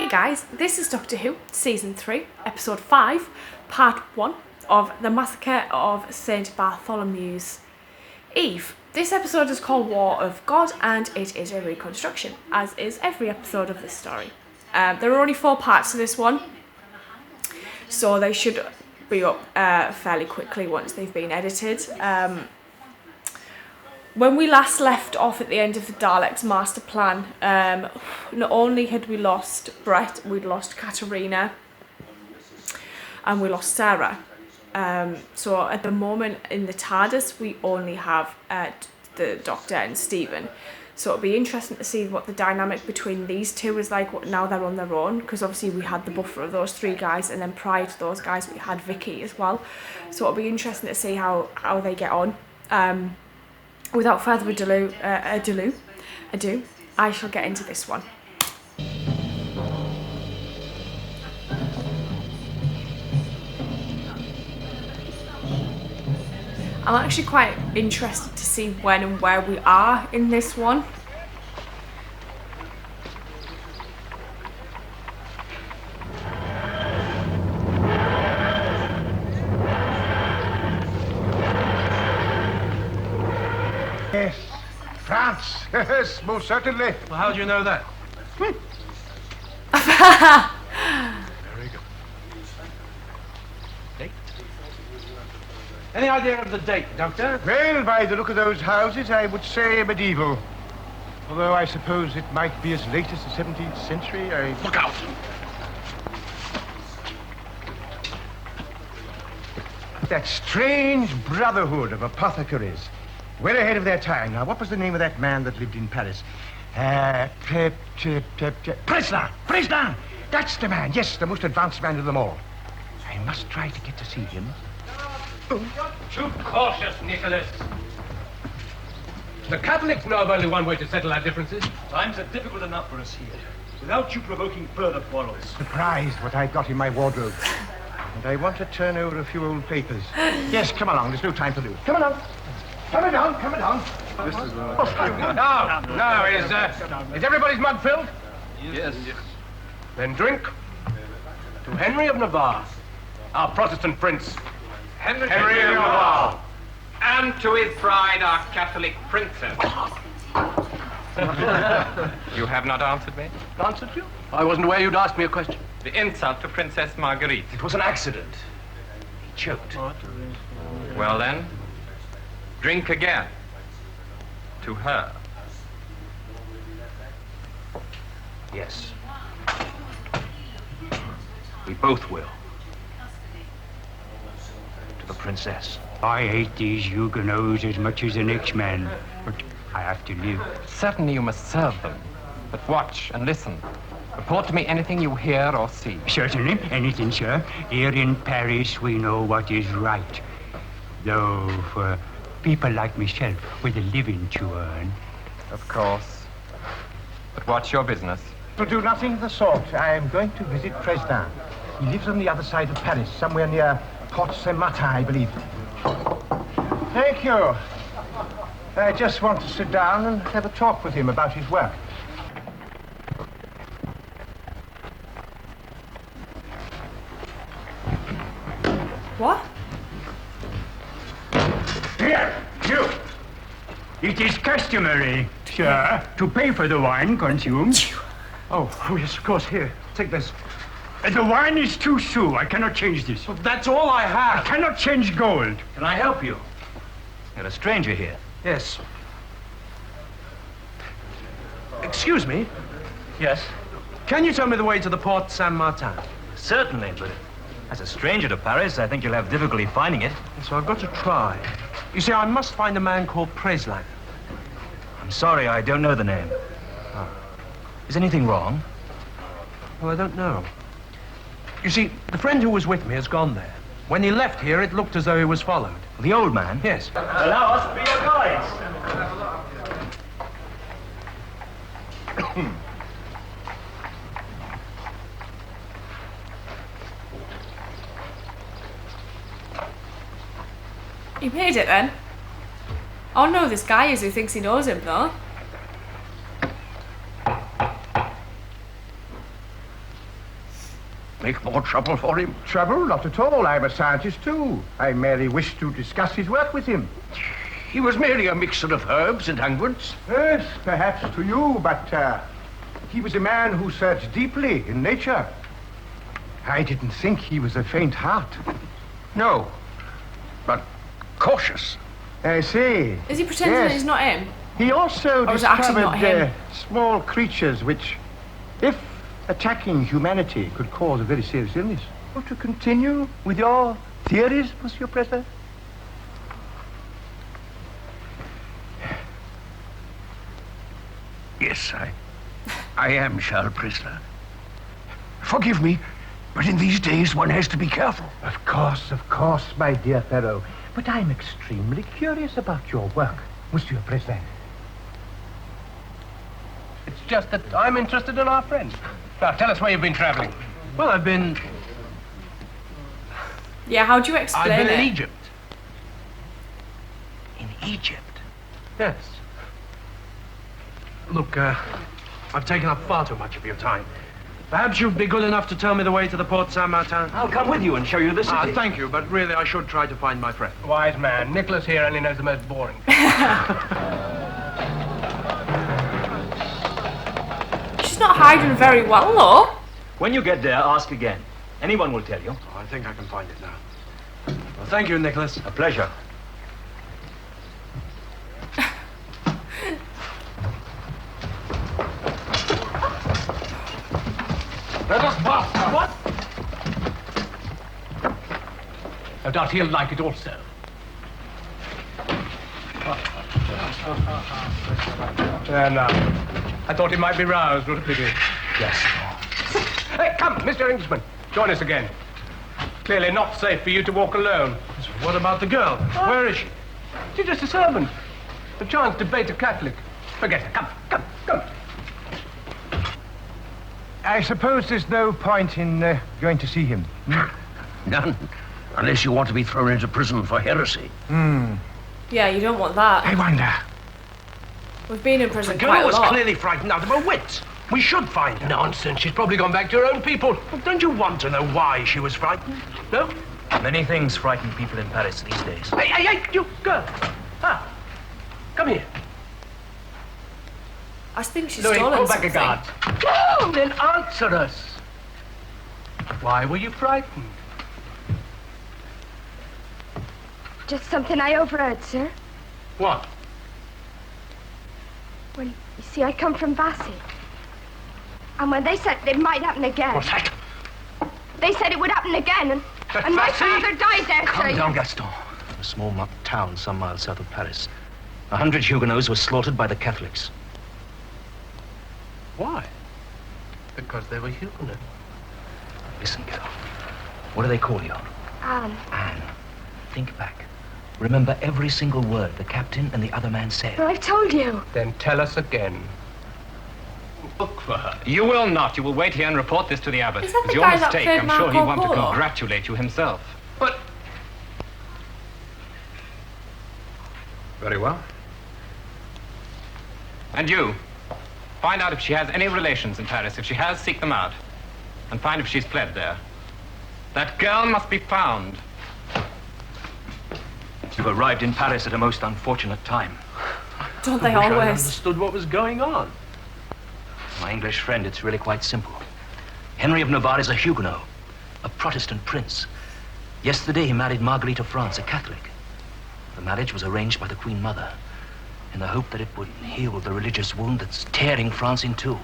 Hi guys, this is Doctor Who, Season 3, Episode 5, Part 1 of the Massacre of St. Bartholomew's Eve. This episode is called War of God and it is a reconstruction, as is every episode of this story. There are only 4 parts to this one, so they should be up fairly quickly once they've been edited. When we last left off at the end of the Daleks' master plan, not only had we lost Brett, we'd lost Katerina, and we lost Sarah. So at the moment in the TARDIS, we only have the Doctor and Stephen. So it'll be interesting to see what the dynamic between these two is like now they're on their own, because obviously we had the buffer of those 3 guys, and then prior to those guys we had Vicky as well. So it'll be interesting to see how they get on. Without further ado, I shall get into this one. I'm actually quite interested to see when and where we are in this one. Yes, France. Yes, most certainly. Well, how do you know that? Very good. Date? Any idea of the date, Doctor? Well, by the look of those houses, I would say medieval. Although I suppose it might be as late as the 17th century. Look out! That strange brotherhood of apothecaries. Well ahead of their time. Now, what was the name of that man that lived in Paris? Preslin! That's the man. Yes, the most advanced man of them all. I must try to get to see him. Too cautious, Nicholas. The Catholics know of only one way to settle our differences. Times are difficult enough for us here, without you provoking further quarrels. Surprised what I've got in my wardrobe. And I want to turn over a few old papers. Yes, come along. There's no time to lose. Come along. Come along. No. Is everybody's mug filled? Yes. Then drink to Henry of Navarre, our Protestant prince. Henry of Navarre. And to his bride, our Catholic princess. You have not answered me? Answered you? I wasn't aware you'd asked me a question. The insult to Princess Marguerite. It was an accident. He choked. Well then, drink again. To her. Yes. We both will. To the princess. I hate these Huguenots as much as the next man, but I have to live. Certainly you must serve them. But watch and listen. Report to me anything you hear or see. Certainly, anything, sir. Here in Paris, we know what is right. Though, for people like myself, with a living to earn. Of course. But what's your business? To do nothing of the sort. I am going to visit Preslin. He lives on the other side of Paris, somewhere near Porte Saint-Martin, I believe. Thank you. I just want to sit down and have a talk with him about his work. What? Here, you! It is customary, sir, to pay for the wine consumed. Oh, yes, of course. Here, take this. The wine is 2 sous. I cannot change this. Well, that's all I I have. cannot change gold. Can I help you? You're a stranger here. Yes. Excuse me. Yes? Can you tell me the way to the Porte Saint-Martin? Certainly, but as a stranger to Paris, I think you'll have difficulty finding it. So I've got to try. You see, I must find a man called Preslin. I'm sorry, I don't know the name. Is anything wrong? Well, I don't know. You see, the friend who was with me has gone there. When he left here, it looked as though he was followed. The old man? Yes. Allow us to be your guides. He made it then. Oh no, this guy is who thinks he knows him though. Make more trouble for him? Trouble? Not at all. I'm a scientist, too. I merely wish to discuss his work with him. He was merely a mixer of herbs and unguents. Yes, perhaps to you, but he was a man who searched deeply in nature. I didn't think he was a faint heart. No, but cautious. I see. Is he pretending that he's not him? He also Or is it actually not discovered him? small creatures which, if attacking humanity, could cause a very serious illness. Want to continue with your theories, Monsieur President? Yes, I am Charles Prisoner. Forgive me, but in these days one has to be careful. Of course, my dear fellow. But I'm extremely curious about your work, Monsieur President. It's just that I'm interested in our friend. Now, tell us where you've been traveling. Well, I've been Yeah, how do you explain it? in Egypt. In Egypt? Yes. Look, I've taken up far too much of your time. Perhaps you'd be good enough to tell me the way to the Port Saint-Martin. I'll come with you and show you the city. Thank you, but really I should try to find my friend. Wise man. Nicholas here only knows the most boring. She's not hiding very well, though. When you get there, ask again. Anyone will tell you. Oh, I think I can find it now. Well, thank you, Nicholas. A pleasure. Let us pass. What? No doubt he'll like it also. There now. I thought he might be roused. What a pity. Yes. Hey, come, Mr. Englishman. Join us again. Clearly not safe for you to walk alone. What about the girl? Where is she? She's just a servant. A chance to bait a Catholic. Forget her. Come. I suppose there's no point in going to see him. None. Unless you want to be thrown into prison for heresy. Yeah, you don't want that. I wonder. We've been in prison The quite girl a was lot. clearly frightened out of her wits. We should find her. Nonsense. She's probably gone back to her own people. Well, don't you want to know why she was frightened? No? Many things frighten people in Paris these days. Hey, you girl. Come here. I think she's Louis, stolen call back a something. guard. Then answer us. Why were you frightened? Just something I overheard, sir. What? Well, you see, I come from Vassy. And when they said it might happen again... What's that? They said it would happen again, and my Vassy? father died there, Calm sir. down, Gaston. A small town some miles south of Paris. 100 Huguenots were slaughtered by the Catholics. Why? Because they were Huguenot. Listen, girl. What do they call you? Anne. Anne. Think back. Remember every single word the captain and the other man said. But I've told you. Then tell us again. Look for her. You will not. You will wait here and report this to the abbot. Is that It's the your guy that mistake. played I'm sure he Marco wants to Polo? congratulate you himself. But Very well. And you, find out if she has any relations in Paris. If she has, seek them out. And find if she's fled there. That girl must be found. You've arrived in Paris at a most unfortunate time. Don't they I wish I always? understood what was going on. My English friend, it's really quite simple. Henry of Navarre is a Huguenot, a Protestant prince. Yesterday he married Marguerite of France, a Catholic. The marriage was arranged by the Queen Mother in the hope that it would heal the religious wound that's tearing France in two.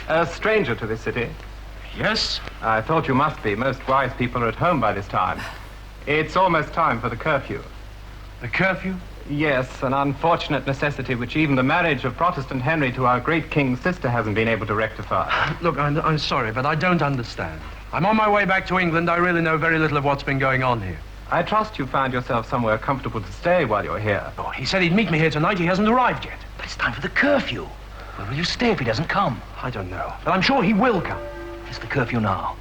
A stranger to this city? Yes? I thought you must be. Most wise people are at home by this time. It's almost time for the curfew. The curfew? Yes, an unfortunate necessity which even the marriage of Protestant Henry to our great king's sister hasn't been able to rectify. Look, I'm sorry, but I don't understand. I'm on my way back to England. I really know very little of what's been going on here. I trust you found yourself somewhere comfortable to stay while you're here. Oh, he said he'd meet me here tonight. He hasn't arrived yet. But it's time for the curfew. Where will you stay if he doesn't come? I don't know, but I'm sure he will come. It's the curfew now.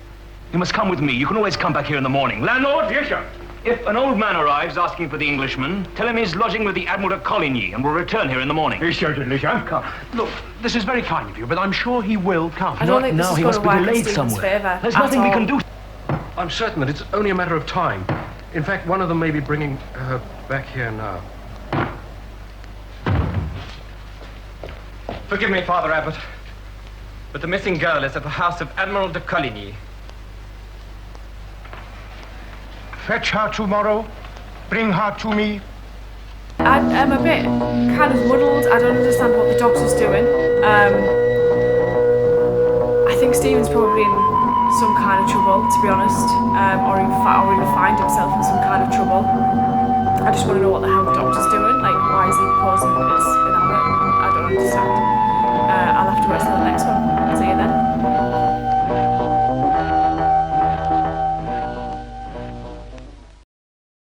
You must come with me. You can always come back here in the morning. Landlord! Yes, sir. If an old man arrives asking for the Englishman, tell him he's lodging with the Admiral de Coligny and will return here in the morning. Yes, certainly, sir. Come. Look, this is very kind of you, but I'm sure he will come. I don't think this now, is he going must to be work in delayed Stephen's somewhere. favour. There's at nothing we all. can do. I'm certain that it's only a matter of time. In fact, one of them may be bringing her back here now. Forgive me, Father Abbot, but the missing girl is at the house of Admiral de Coligny. Fetch her tomorrow. Bring her to me. I'm a bit kind of muddled. I don't understand what the doctor's doing. I think Stephen's probably in some kind of trouble, to be honest, or he'll find himself in some kind of trouble. I just want to know what the hell the doctor's doing. Like, why is he pausing this in Abbott? I don't understand.